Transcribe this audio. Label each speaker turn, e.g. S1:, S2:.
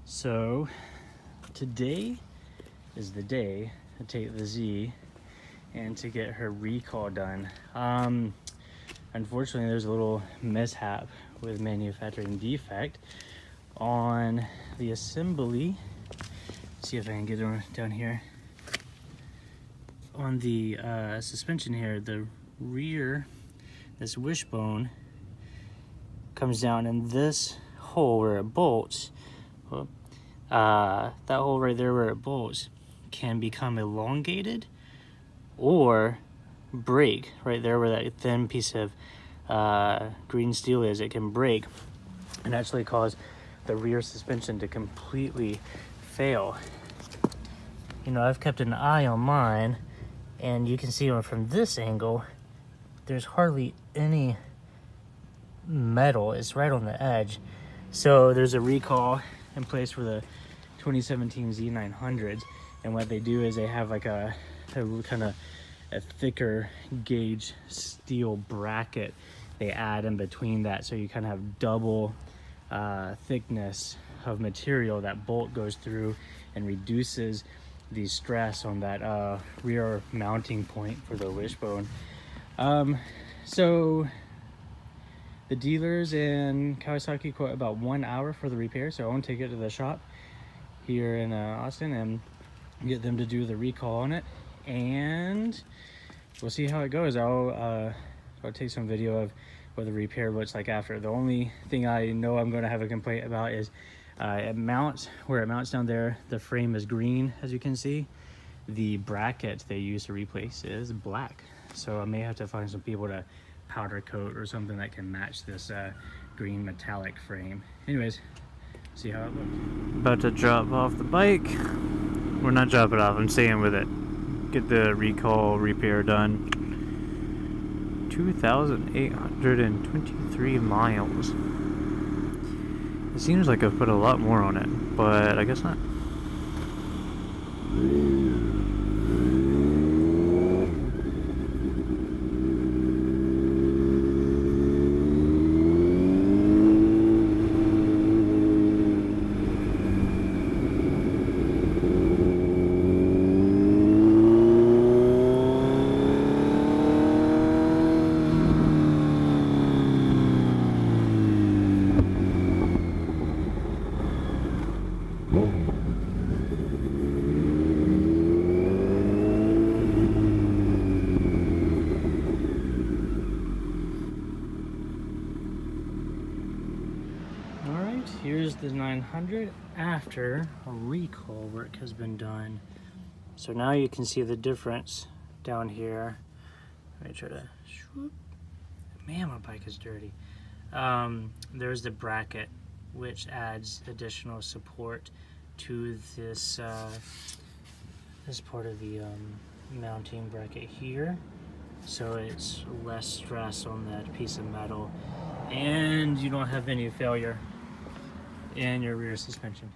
S1: So today is the day to take the Z and to get her recall done. Unfortunately, there's a little mishap with manufacturing defect on the assembly. Let's see if I can get it down here. On the suspension here, the rear, this wishbone comes down, and this hole where it bolts, that hole right there where it bolts can become elongated or break. Right there where that thin piece of green steel is, it can break and actually cause the rear suspension to completely fail. You know, I've kept an eye on mine, and you can see from this angle there's hardly any metal. It's right on the edge. So there's a recall in place for the 2017 Z900s, and what they do is they have like a kind of a thicker gauge steel bracket they add in between that, so you kind of have double thickness of material that bolt goes through and reduces the stress on that rear mounting point for the wishbone. So the dealers in Kawasaki quote about 1 hour for the repair, so I want to take it to the shop here in Austin and get them to do the recall on it, and we'll see how it goes. I'll take some video of what the repair looks like after. The only thing I know I'm going to have a complaint about is it mounts, where it mounts down there, the frame is green, as you can see. The bracket they use to replace is black, so I may have to find some people to powder coat or something that can match this green metallic frame. Anyways, see how it looks. About to drop off the bike. We're not dropping it off, I'm staying with it. Get the recall repair done. 2,823 miles. It seems like I've put a lot more on it, but I guess not. Here's the 900 after recall work has been done. So now you can see the difference down here. Let me try to, man, my bike is dirty. There's the bracket, which adds additional support to this this part of the mounting bracket here, so it's less stress on that piece of metal, and you don't have any failure in your rear suspension.